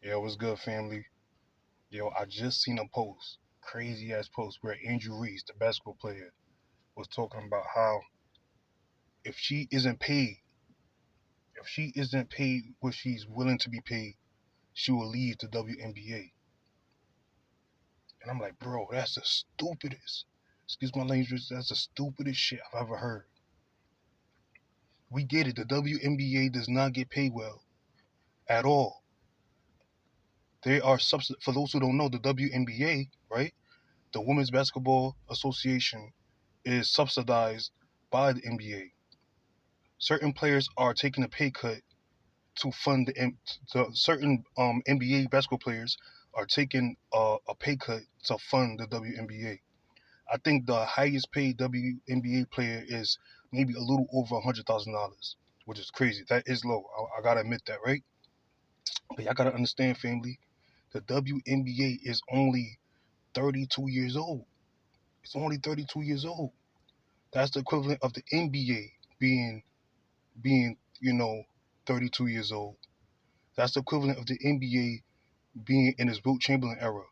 Yo, what's good, family? Yo, I just seen a post, crazy ass post, where Angel Reese, the basketball player, was talking about how if she isn't paid, if she isn't paid what she's willing to be paid, she will leave the WNBA. And I'm like, bro, that's the stupidest. Excuse my language, that's the stupidest shit I've ever heard. We get it, the WNBA does not get paid well at all. They are for those who don't know, the WNBA, right? The Women's Basketball Association is subsidized by the NBA. Certain players are taking a pay cut to fund certain NBA basketball players are taking a pay cut to fund the WNBA. I think the highest paid WNBA player is maybe a little over $100,000, which is crazy. That is low. I gotta admit that, right? But y'all gotta understand, family. The WNBA is only 32 years old. It's only 32 years old. That's the equivalent of the NBA being 32 years old. That's the equivalent of the NBA being in its Wilt Chamberlain era.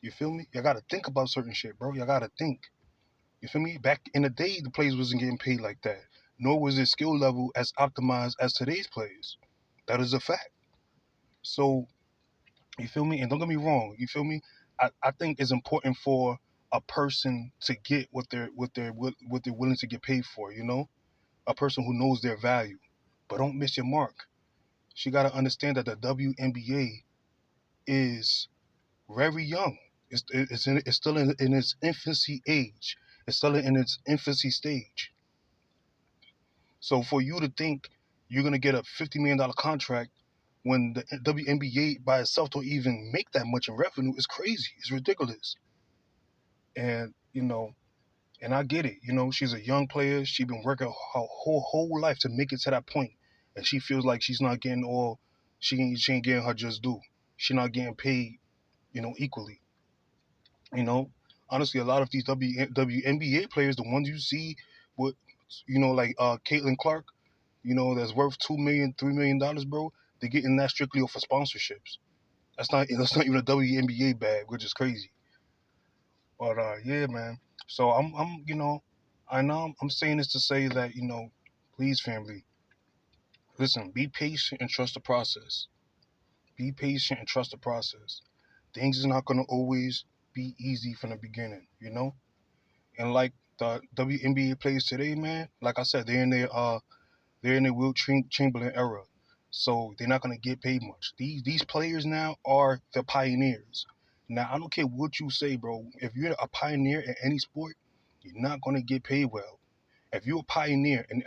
You feel me? Y'all gotta think about certain shit, bro. Y'all gotta think. You feel me? Back in the day, the players wasn't getting paid like that. Nor was their skill level as optimized as today's players. That is a fact. So you feel me? And don't get me wrong. You feel me? I think it's important for a person to get what they're willing to get paid for. A person who knows their value. But don't miss your mark. She got to understand that the WNBA is very young. It's still in its infancy age. It's still in its infancy stage. So for you to think you're gonna get a $50 million contract when the WNBA by itself don't even make that much in revenue is crazy. It's ridiculous. And and I get it. She's a young player. She's been working her whole life to make it to that point, and she feels like she's not getting all. She ain't getting her just due. She's not getting paid, equally. You know, honestly, a lot of these WNBA players, the ones you see, with like Caitlin Clark, that's worth $2 million, $3 million, bro. They're getting that strictly off of sponsorships. That's not even a WNBA bag, which is crazy. But yeah, man. So I know I'm saying this to say that please, family, listen, be patient and trust the process. Be patient and trust the process. Things is not gonna always be easy from the beginning, And like the WNBA players today, man, like I said, they're in their Wilt Chamberlain era, so they're not gonna get paid much. These players now are the pioneers. Now I don't care what you say, bro. If you're a pioneer in any sport, you're not gonna get paid well. If you're a pioneer in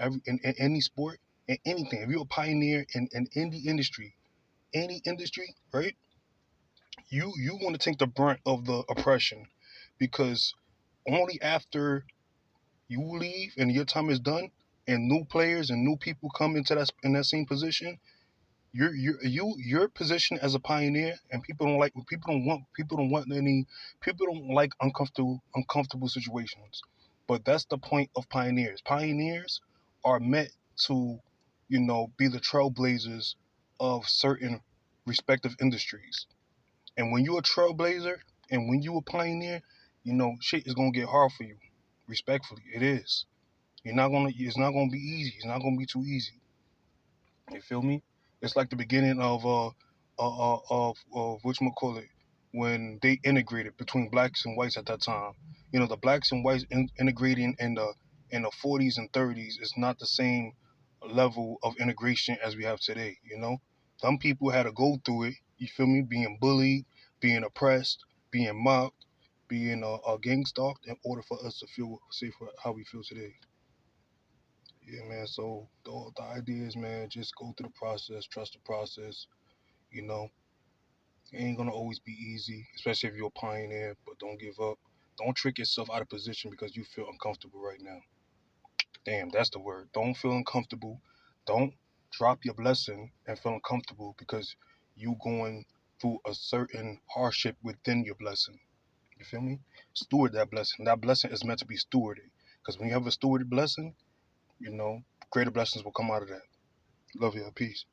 any sport, in anything, if you're a pioneer in any industry, right? You want to take the brunt of the oppression, because only after you leave and your time is done and new players and new people come into that same position, your position as a pioneer, and people don't like uncomfortable situations. But that's the point of pioneers. Pioneers are meant to be the trailblazers of certain respective industries. And when you're a trailblazer and when you're a pioneer, shit is gonna get hard for you. Respectfully, it is. It's not gonna be easy. It's not gonna be too easy. You feel me? It's like the beginning of whatchamacallit, when they integrated between blacks and whites at that time. The blacks and whites integrating in the 40s and 30s is not the same level of integration as we have today. Some people had to go through it. You feel me? Being bullied, being oppressed, being mocked, being gang stalked in order for us to feel safe for how we feel today. Yeah, man. So the idea is, man, just go through the process, trust the process. You know, it ain't gonna always be easy, especially if you're a pioneer. But don't give up. Don't trick yourself out of position because you feel uncomfortable right now. Damn, that's the word. Don't feel uncomfortable. Don't drop your blessing and feel uncomfortable because you going through a certain hardship within your blessing. You feel me? Steward that blessing. That blessing is meant to be stewarded. Because when you have a stewarded blessing, greater blessings will come out of that. Love you. Peace.